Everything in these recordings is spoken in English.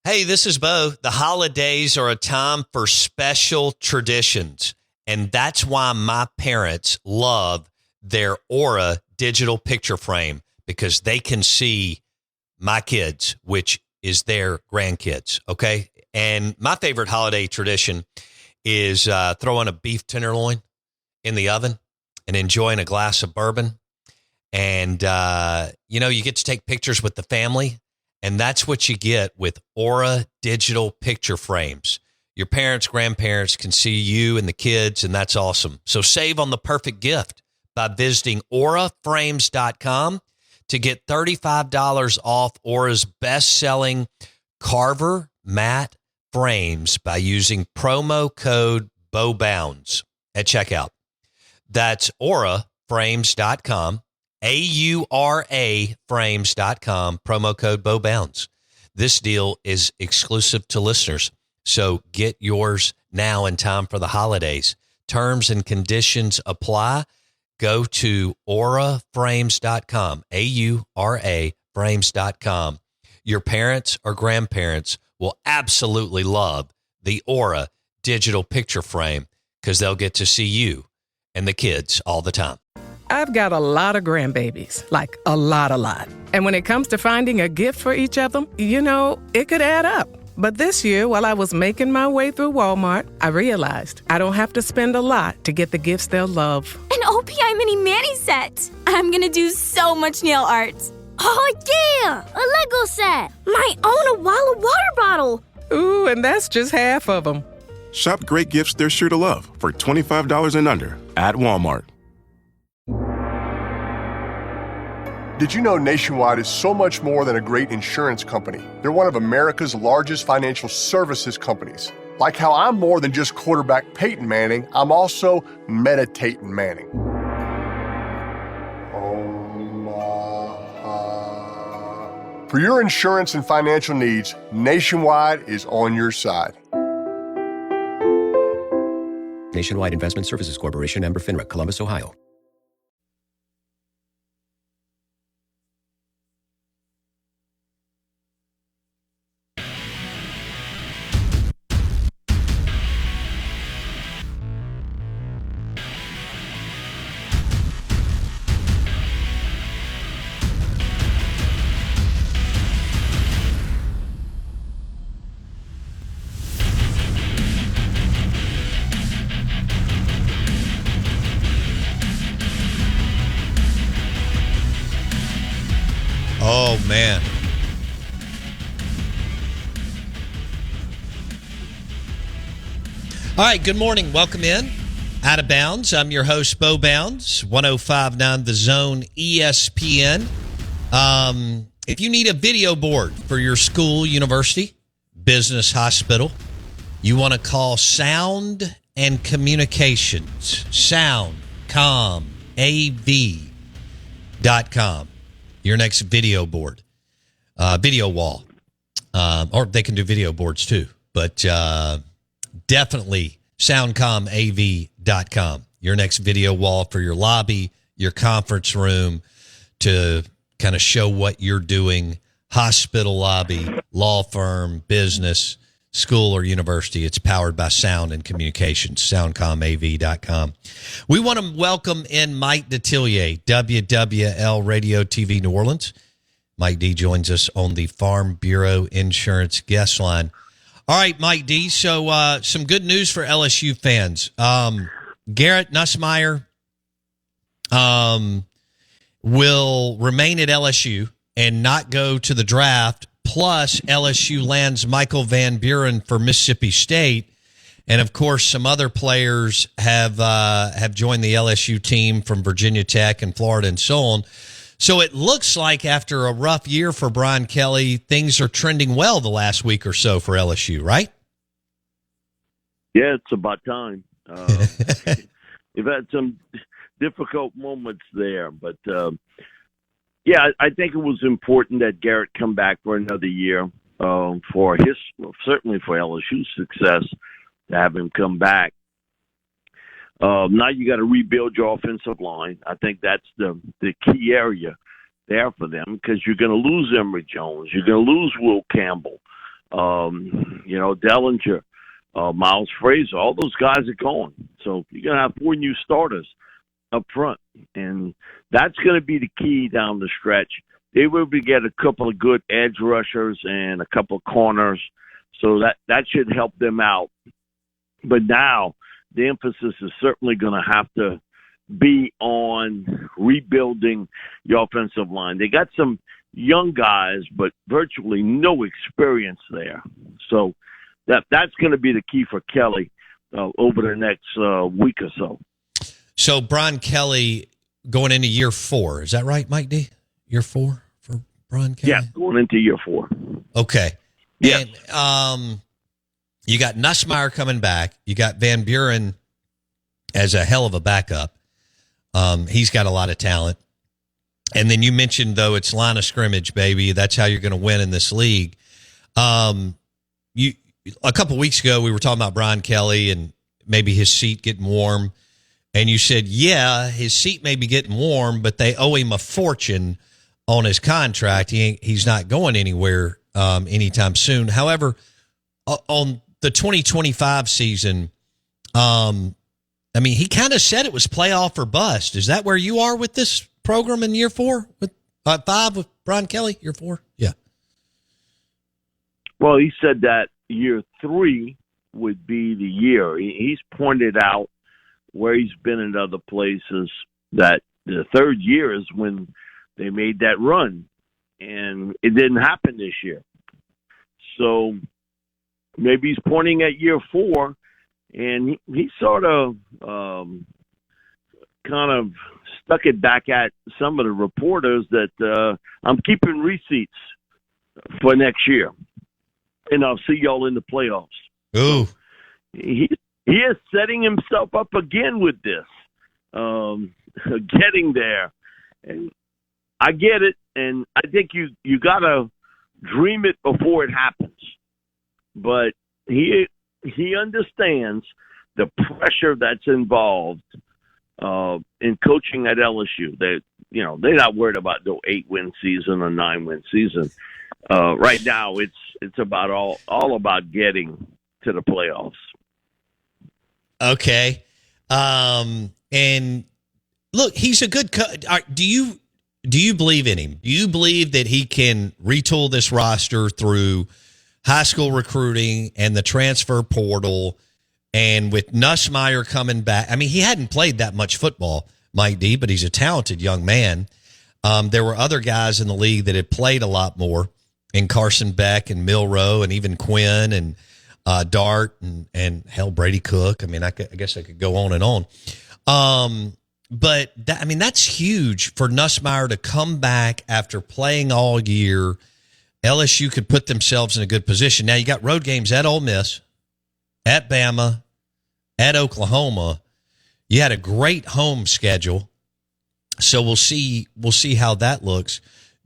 Hey, this is Bo. The holidays are a time for special traditions, and that's why my parents love their Aura digital picture frame, because they can see my kids, which is their grandkids, okay? And my favorite holiday tradition is throwing a beef tenderloin in the oven and enjoying a glass of bourbon. And, you get to take pictures with the family. And that's what you get with Aura digital picture frames. Your parents, grandparents can see you and the kids, and that's awesome. So save on the perfect gift by visiting auraframes.com to get $35 off Aura's best-selling Carver matte frames by using promo code BOWBOUNDS at checkout. That's auraframes.com. AURA frames.com, promo code BOWBOUNDS. This deal is exclusive to listeners, so get yours now in time for the holidays. Terms and conditions apply. Go to auraframes.com, AURA frames.com. Your parents or grandparents will absolutely love the Aura digital picture frame because they'll get to see you and the kids all the time. I've got a lot of grandbabies, like a lot. And when it comes to finding a gift for each of them, it could add up. But this year, while I was making my way through Walmart, I realized I don't have to spend a lot to get the gifts they'll love. An OPI mini Manny set. I'm going to do so much nail art. Oh, yeah! A Lego set. Might own a Walla water bottle. Ooh, and that's just half of them. Shop great gifts they're sure to love for $25 and under at Walmart. Did you know Nationwide is so much more than a great insurance company? They're one of America's largest financial services companies. Like how I'm more than just quarterback Peyton Manning, I'm also meditating Manning. For your insurance and financial needs, Nationwide is on your side. Nationwide Investment Services Corporation, member FINRA, Columbus, Ohio. Oh, man. All right, good morning. Welcome in. Out of Bounds. I'm your host, Bo Bounds, 105.9 The Zone ESPN. If you need a video board for your school, university, business, hospital, you want to call Sound and Communications, soundcomav.com. Your next video board, video wall, or they can do video boards too, but definitely soundcomav.com. Your next video wall for your lobby, your conference room, to kind of show what you're doing, hospital lobby, law firm, business, school or university. It's powered by Sound and Communications, soundcomav.com. We want to welcome in Mike Detillier, WWL Radio TV New Orleans. Mike D joins us on the Farm Bureau Insurance guest line. All right, Mike D, so some good news for LSU fans. Garrett Nussmeier will remain at LSU and not go to the draft. Plus, LSU lands Michael Van Buren for Mississippi State. And, of course, some other players have joined the LSU team from Virginia Tech and Florida and so on. So it looks like after a rough year for Brian Kelly, things are trending well the last week or so for LSU, right? Yeah, it's about time. You've had some difficult moments there, but yeah, I think it was important that Garrett come back for another year for his, certainly for LSU's success, to have him come back. Now you got to rebuild your offensive line. I think that's the key area there for them, because you're going to lose Emory Jones. You're going to lose Will Campbell. Dellinger, Miles Frazier, all those guys are going. So you're going to have 4 new starters up front, and that's going to be the key down the stretch. They will be get a couple of good edge rushers and a couple of corners, so that should help them out. But now the emphasis is certainly going to have to be on rebuilding the offensive line. They got some young guys, but virtually no experience there. So that's going to be the key for Kelly over the next week or so. So Brian Kelly going into year 4, is that right, Mike D? Year 4 for Brian Kelly? Yeah, going into year 4. Okay. Yeah. And you got Nussmeier coming back. You got Van Buren as a hell of a backup. He's got a lot of talent. And then you mentioned, though, it's line of scrimmage, baby. That's how you're going to win in this league. A couple weeks ago, we were talking about Brian Kelly and maybe his seat getting warm. And you said, yeah, his seat may be getting warm, but they owe him a fortune on his contract. He's not going anywhere anytime soon. However, on the 2025 season, he kind of said it was playoff or bust. Is that where you are with this program in year 4? With 5 with Brian Kelly, year 4? Yeah. Well, he said that year 3 would be the year. He's pointed out where he's been in other places that the 3rd year is when they made that run, and it didn't happen this year. So maybe he's pointing at year 4, and he sort of kind of stuck it back at some of the reporters that I'm keeping receipts for next year, and I'll see y'all in the playoffs. Ooh. He is setting himself up again with this, getting there. And I get it, and I think you got to dream it before it happens. But he understands the pressure that's involved in coaching at LSU. They're not worried about no 8-win season or 9-win season. Right now, it's about all about getting to the playoffs. Okay. And look, he's a good coach. Do you believe in him? Do you believe that he can retool this roster through high school recruiting and the transfer portal, and with Nussmeier coming back? He hadn't played that much football, Mike D, but he's a talented young man. There were other guys in the league that had played a lot more, in Carson Beck and Milroe and even Quinn and Dart and hell, Brady Cook. I guess I could go on and on. But that's huge for Nussmeier to come back after playing all year. LSU could put themselves in a good position. Now you got road games at Ole Miss, at Bama, at Oklahoma. You had a great home schedule. So we'll see how that looks.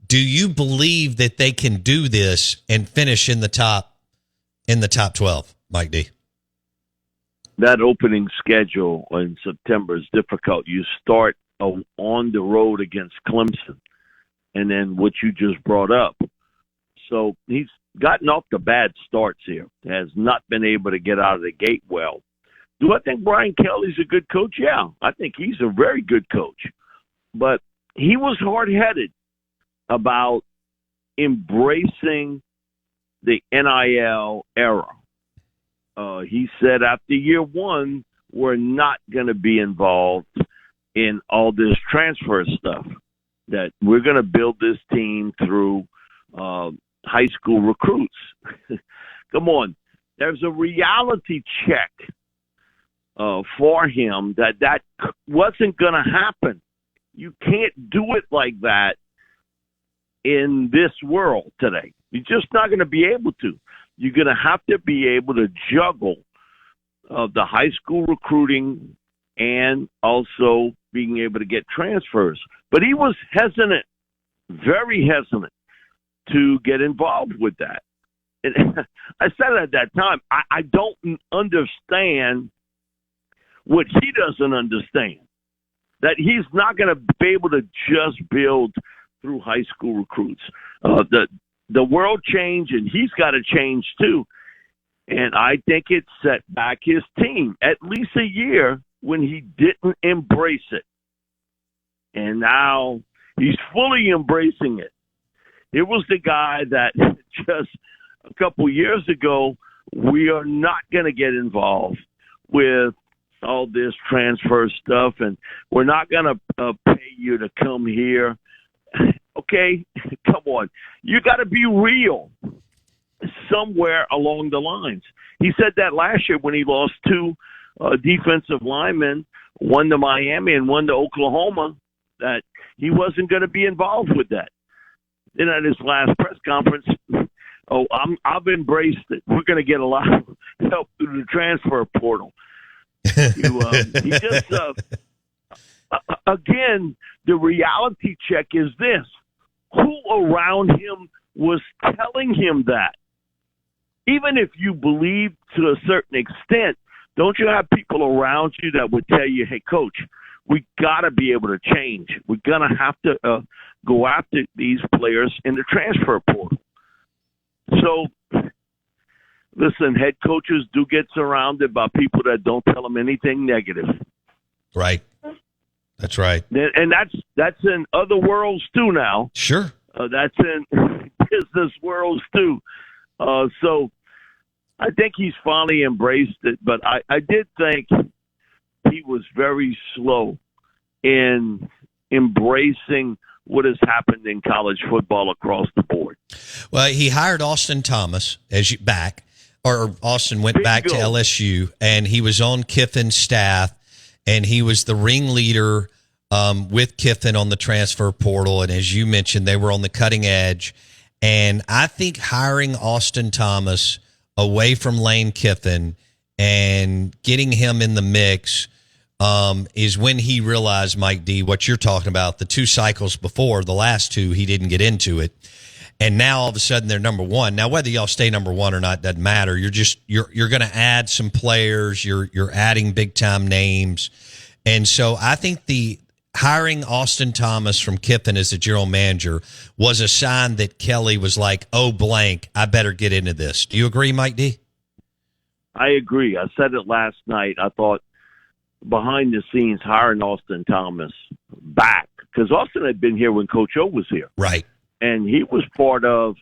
Do you believe that they can do this and finish in the top 12, Mike D? That opening schedule in September is difficult. You start on the road against Clemson, and then what you just brought up. So he's gotten off the bad starts here, has not been able to get out of the gate well. Do I think Brian Kelly's a good coach? Yeah, I think he's a very good coach. But he was hard-headed about embracing the NIL era. He said after year 1, we're not going to be involved in all this transfer stuff, that we're going to build this team through high school recruits. Come on. There's a reality check for him that wasn't going to happen. You can't do it like that in this world today. You're just not going to be able to. You're going to have to be able to juggle the high school recruiting and also being able to get transfers. But he was hesitant, very hesitant, to get involved with that. And I said at that time, I don't understand what he doesn't understand, that he's not going to be able to just build through high school recruits. the world changed, and he's got to change too. And I think it set back his team at least a year when he didn't embrace it. And now he's fully embracing it. It was the guy that just a couple years ago, we are not going to get involved with all this transfer stuff, and we're not going to pay you to come here. Okay, come on. You got to be real somewhere along the lines. He said that last year when he lost two defensive linemen, one to Miami and one to Oklahoma, that he wasn't going to be involved with that. Then at his last press conference, I've embraced it. We're going to get a lot of help through the transfer portal. He just, again, the reality check is this. Who around him was telling him that? Even if you believe to a certain extent, don't you have people around you that would tell you, hey, coach, we got to be able to change. We're going to have to go after these players in the transfer portal. So, listen, head coaches do get surrounded by people that don't tell them anything negative. Right. That's right. And that's in other worlds too now. Sure. That's in business worlds too. So I think he's finally embraced it, but I did think he was very slow in embracing what has happened in college football across the board. Well, he hired Austin Thomas Austin went back to LSU, and he was on Kiffin's staff, and he was the ringleader with Kiffin on the transfer portal. And as you mentioned, they were on the cutting edge. And I think hiring Austin Thomas away from Lane Kiffin and getting him in the mix is when he realized, Mike D, what you're talking about. The two cycles before, the last two, he didn't get into it. And now all of a sudden they're number one. Now, whether y'all stay number one or not doesn't matter. You're going to add some players. You're adding big time names. And so I think the hiring Austin Thomas from Kiffin as the general manager was a sign that Kelly was like, oh, blank, I better get into this. Do you agree, Mike D? I agree. I said it last night. I thought behind the scenes hiring Austin Thomas back, because Austin had been here when Coach O was here. Right. And he was part of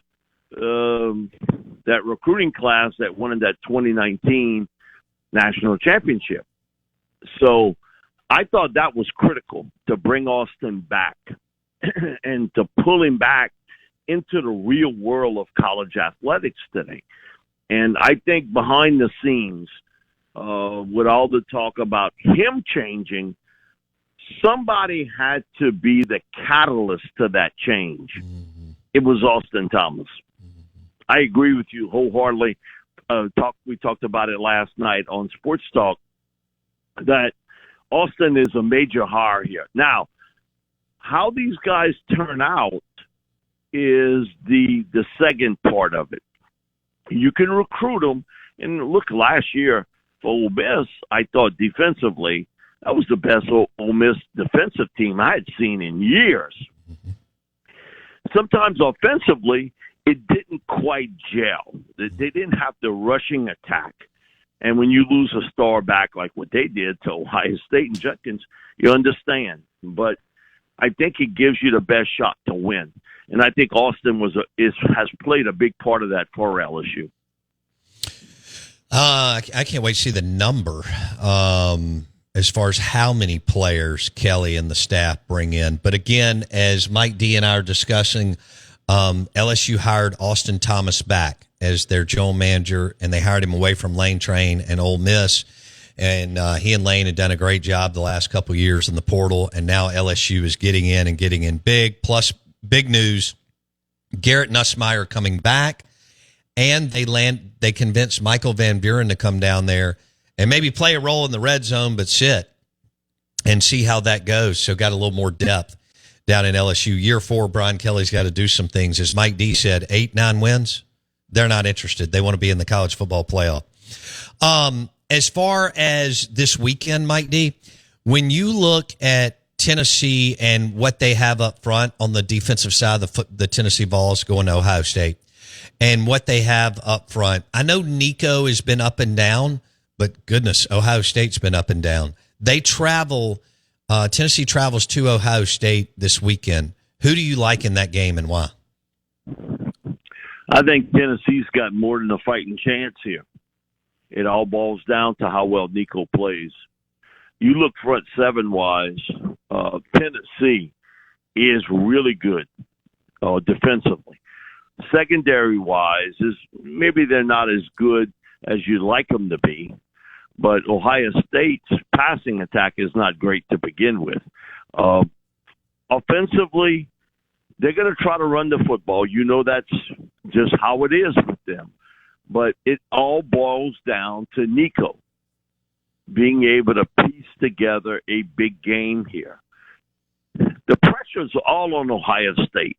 that recruiting class that won in that 2019 national championship. So I thought that was critical to bring Austin back and to pull him back into the real world of college athletics today. And I think behind the scenes, with all the talk about him changing, somebody had to be the catalyst to that change. Mm-hmm. It was Austin Thomas. Mm-hmm. I agree with you wholeheartedly. We talked about it last night on Sports Talk, that Austin is a major hire here. Now, how these guys turn out is the second part of it. You can recruit them. And look, last year for Ole Miss, I thought defensively, that was the best Ole Miss defensive team I had seen in years. Mm-hmm. Sometimes offensively, it didn't quite gel. They didn't have the rushing attack. And when you lose a star back like what they did to Ohio State and Judkins, you understand. But I think it gives you the best shot to win. And I think Austin has played a big part of that for LSU. I can't wait to see the number as far as how many players Kelly and the staff bring in. But again, as Mike D and I are discussing, LSU hired Austin Thomas back as their general manager, and they hired him away from Lane Train and Ole Miss. And he and Lane had done a great job the last couple of years in the portal, and now LSU is getting in big. Plus, big news, Garrett Nussmeier coming back, and they convinced Michael Van Buren to come down there and maybe play a role in the red zone, but sit and see how that goes. So got a little more depth down in LSU. Year 4, Brian Kelly's got to do some things. As Mike D said, 8-9 wins, they're not interested. They want to be in the college football playoff. As far as this weekend, Mike D, when you look at Tennessee and what they have up front on the defensive side of the Tennessee Vols going to Ohio State, and what they have up front. I know Nico has been up and down, but goodness, Ohio State's been up and down. They travel. Tennessee travels to Ohio State this weekend. Who do you like in that game and why? I think Tennessee's got more than a fighting chance here. It all boils down to how well Nico plays. You look front seven-wise, Tennessee is really good defensively. Secondary-wise, is maybe they're not as good as you'd like them to be, but Ohio State's passing attack is not great to begin with. Offensively, they're going to try to run the football. You know that's just how it is with them. But it all boils down to Nico being able to piece together a big game here. The pressure's all on Ohio State.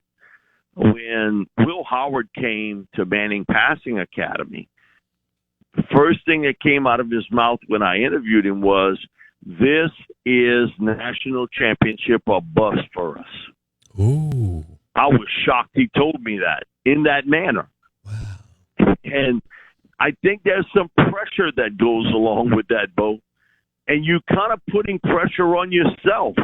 When Will Howard came to Manning Passing Academy, the first thing that came out of his mouth when I interviewed him was, "This is national championship or bust for us." Ooh. I was shocked he told me that in that manner. Wow. And I think there's some pressure that goes along with that, Bo. And you kind of putting pressure on yourself.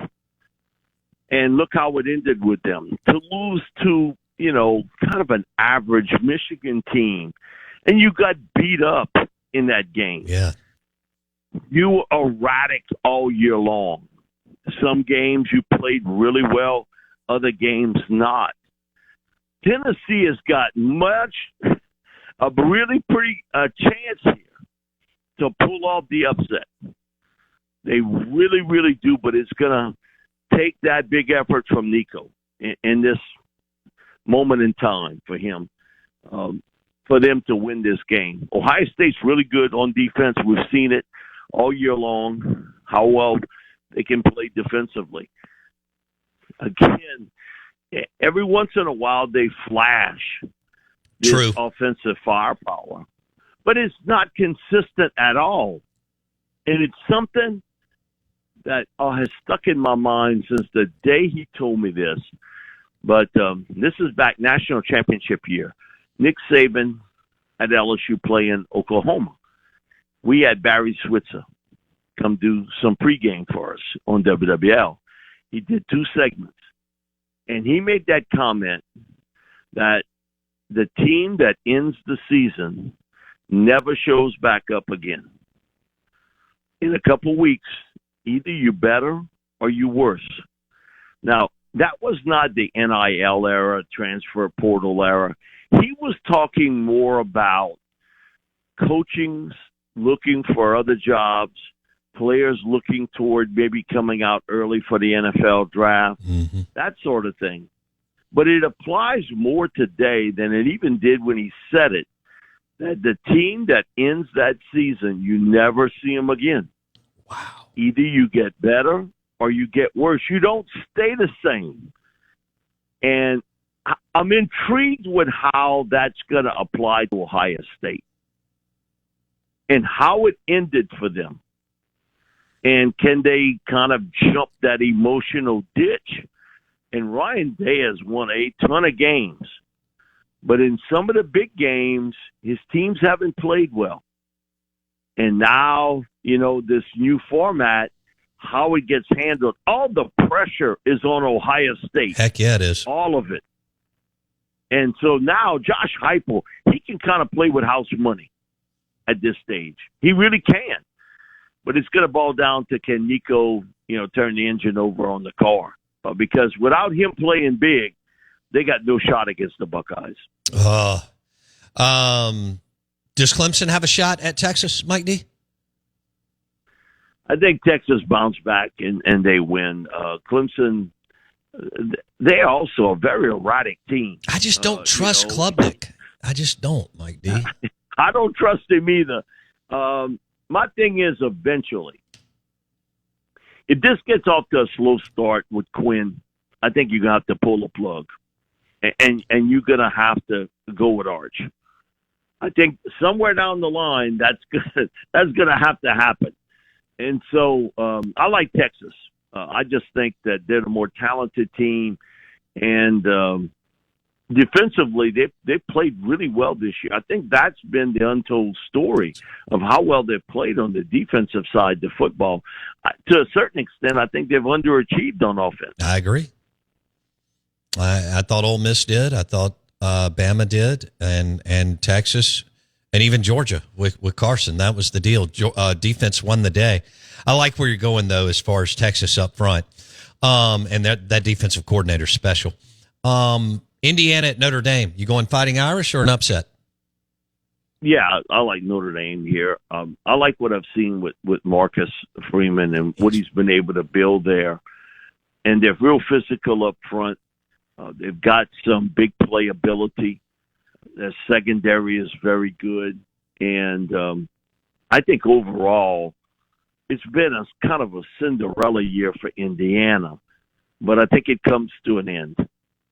And look how it ended with them. To lose to, kind of an average Michigan team. And you got beat up in that game. Yeah. You were erratic all year long. Some games you played really well, other games not. Tennessee has got a really pretty chance here to pull off the upset. They really, really do, but it's going to take that big effort from Nico in this moment in time for him, for them to win this game. Ohio State's really good on defense. We've seen it all year long, how well they can play defensively. Again, every once in a while they flash this True. offensive firepower, but it's not consistent at all. And it's something that has stuck in my mind since the day he told me this. But this is back national championship year. Nick Saban at LSU playing Oklahoma. We had Barry Switzer come do some pregame for us on WWL. He did 2 segments. And he made that comment that the team that ends the season never shows back up again. In a couple weeks, either you better or you worse. Now, that was not the NIL era, transfer portal era. He was talking more about coachings looking for other jobs, players looking toward maybe coming out early for the NFL draft, that sort of thing. But it applies more today than it even did when he said it, that the team that ends that season, you never see them again. Wow. Either you get better or you get worse. You don't stay the same. And I'm intrigued with how that's going to apply to Ohio State and how it ended for them. And can they kind of jump that emotional ditch? And Ryan Day has won a ton of games. But in some of the big games, his teams haven't played well. And now, this new format, how it gets handled, all the pressure is on Ohio State. Heck yeah, it is. All of it. And so now Josh Heupel, he can kind of play with house money at this stage. He really can. But it's going to boil down to can Nico, turn the engine over on the car. Because without him playing big, they got no shot against the Buckeyes. Does Clemson have a shot at Texas, Mike D? I think Texas bounced back and they win. Clemson, they're also a very erratic team. I just don't trust Klubnik. I just don't, Mike D. I don't trust him either. My thing is eventually, if this gets off to a slow start with Quinn, I think you're going to have to pull the plug. And you're going to have to go with Arch. I think somewhere down the line, that's going to have to happen. And so I like Texas. I just think that they're the more talented team, and defensively, they've played really well this year. I think that's been the untold story of how well they've played on the defensive side of football. To a certain extent, I think they've underachieved on offense. I agree. I thought Ole Miss did. I thought Bama did, and Texas, and even Georgia with Carson. That was the deal. Defense won the day. I like where you're going, though, as far as Texas up front, and that defensive coordinator special. Indiana at Notre Dame. You going Fighting Irish or an upset? Yeah, I like Notre Dame here. I like what I've seen with Marcus Freeman and what he's been able to build there. And they're real physical up front. They've got some big playability. Their secondary is very good. And I think overall it's been a kind of a Cinderella year for Indiana. But I think it comes to an end.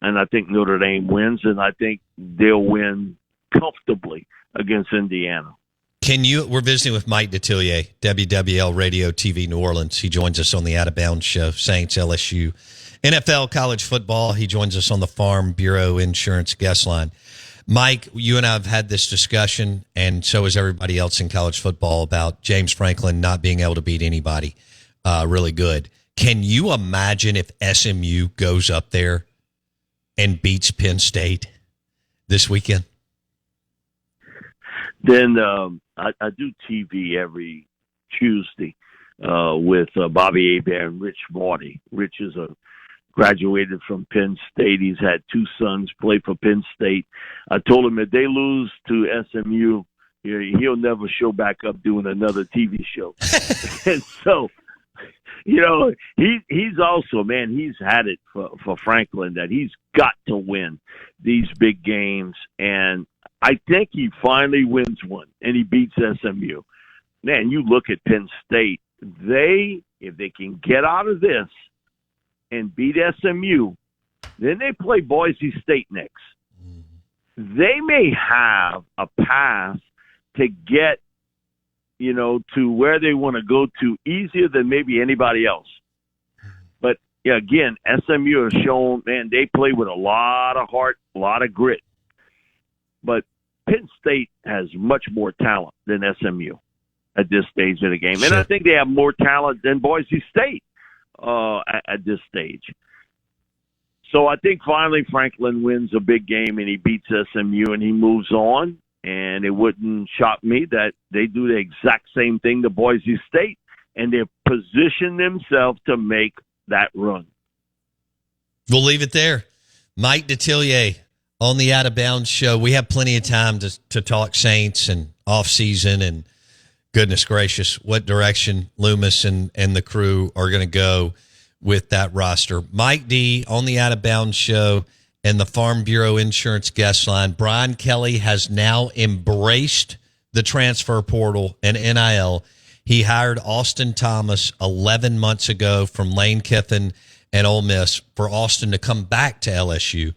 And I think Notre Dame wins, and I think they'll win comfortably against Indiana. We're visiting with Mike Detillier, WWL Radio TV New Orleans. He joins us on the Out of Bounds show, Saints, LSU, NFL, college football. He joins us on the Farm Bureau Insurance guest line. Mike, you and I have had this discussion, and so has everybody else in college football, about James Franklin not being able to beat anybody really good. Can you imagine if SMU goes up there and beats Penn State this weekend? Then I do TV every Tuesday with Bobby Hebert and Rich Marty. Rich is graduated from Penn State. He's had two sons play for Penn State. I told him if they lose to SMU, he'll never show back up doing another TV show. And so, he's also, man, he's had it for Franklin that he's got to win these big games. And I think he finally wins one and he beats SMU. Man, you look at Penn State, if they can get out of this and beat SMU, then they play Boise State next. They may have a path to get, to where they want to go to easier than maybe anybody else. But, again, SMU has shown, man, they play with a lot of heart, a lot of grit. But Penn State has much more talent than SMU at this stage of the game. And I think they have more talent than Boise State at this stage. So I think finally Franklin wins a big game and he beats SMU and he moves on. And it wouldn't shock me that they do the exact same thing to Boise State, and they position themselves to make that run. We'll leave it there. Mike Detillier on the Out of Bounds show. We have plenty of time to talk Saints and off-season, and goodness gracious, what direction Loomis and the crew are going to go with that roster. Mike D on the Out of Bounds show and the Farm Bureau Insurance guest line. Brian Kelly has now embraced the transfer portal and NIL. He hired Austin Thomas 11 months ago from Lane Kiffin and Ole Miss for Austin to come back to LSU.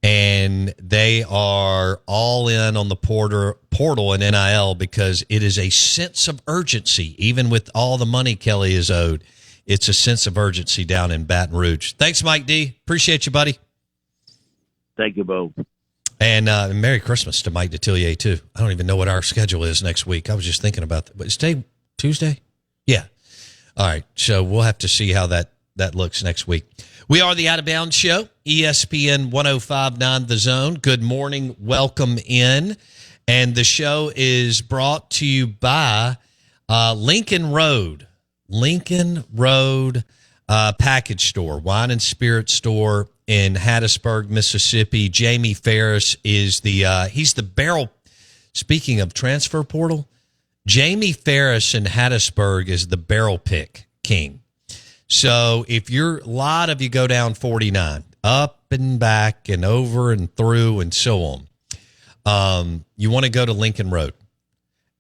And they are all in on the portal and NIL because it is a sense of urgency. Even with all the money Kelly is owed, it's a sense of urgency down in Baton Rouge. Thanks, Mike D. Appreciate you, buddy. Thank you, Bo. And Merry Christmas to Mike Detillier, too. I don't even know what our schedule is next week. I was just thinking about that. But is today Tuesday? Yeah. All right. So we'll have to see how that looks next week. We are the Out of Bounds Show, ESPN 105.9 The Zone. Good morning. Welcome in. And the show is brought to you by Lincoln Road. Lincoln Road Package Store, wine and spirit store in Hattiesburg, Mississippi. Jamie Ferris is he's the barrel. Speaking of transfer portal, Jamie Ferris in Hattiesburg is the barrel pick king. So if a lot of you go down 49, up and back and over and through and so on, you want to go to Lincoln Road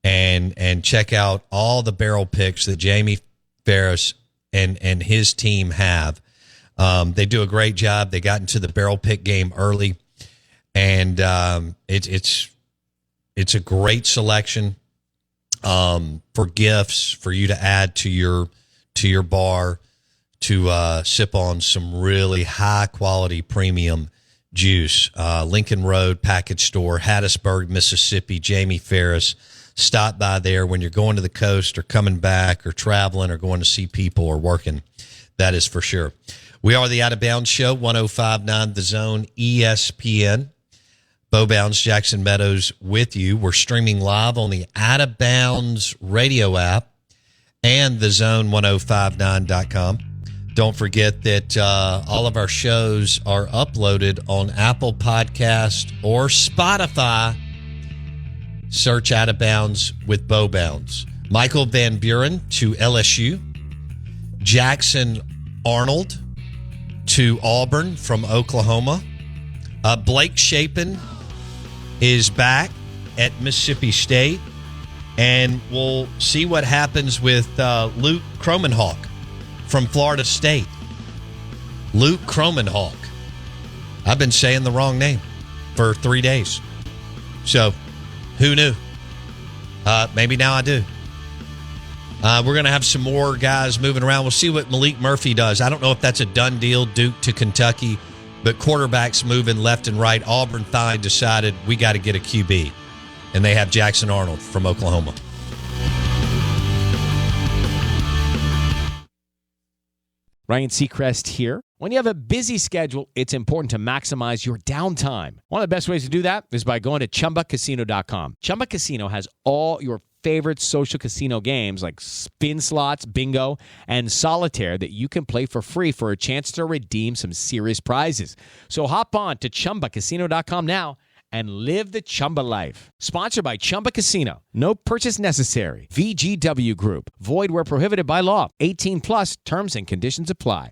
and check out all the barrel picks that Jamie Ferris and his team have. They do a great job. They got into the barrel pick game early, and it's a great selection for gifts for you to add to your bar, to sip on some really high-quality premium juice. Lincoln Road Package Store, Hattiesburg, Mississippi. Jamie Ferris. Stop by there when you're going to the coast or coming back or traveling or going to see people or working. That is for sure. We are the Out of Bounds Show, 105.9 The Zone, ESPN. Bo Bounds, Jackson Meadows with you. We're streaming live on the Out of Bounds radio app and thezone1059.com. Don't forget that all of our shows are uploaded on Apple Podcast or Spotify. Search Out of Bounds with Bo Bounds. Michael Van Buren to LSU. Jackson Arnold to Auburn from Oklahoma. Blake Shapen is back at Mississippi State. And we'll see what happens with Luke Cromenhawk from Florida State. Luke Cromenhawk. I've been saying the wrong name for 3 days. So, who knew? Maybe now I do. We're going to have some more guys moving around. We'll see what Malik Murphy does. I don't know if that's a done deal, Duke to Kentucky, but quarterbacks moving left and right. Auburn finally decided we got to get a QB, and they have Jackson Arnold from Oklahoma. Ryan Seacrest here. When you have a busy schedule, it's important to maximize your downtime. One of the best ways to do that is by going to ChumbaCasino.com. Chumba Casino has all your favorite social casino games like spin slots, bingo, and solitaire that you can play for free for a chance to redeem some serious prizes. So hop on to ChumbaCasino.com now and live the Chumba life. Sponsored by Chumba Casino. No purchase necessary. VGW Group. Void where prohibited by law. 18 plus terms and conditions apply.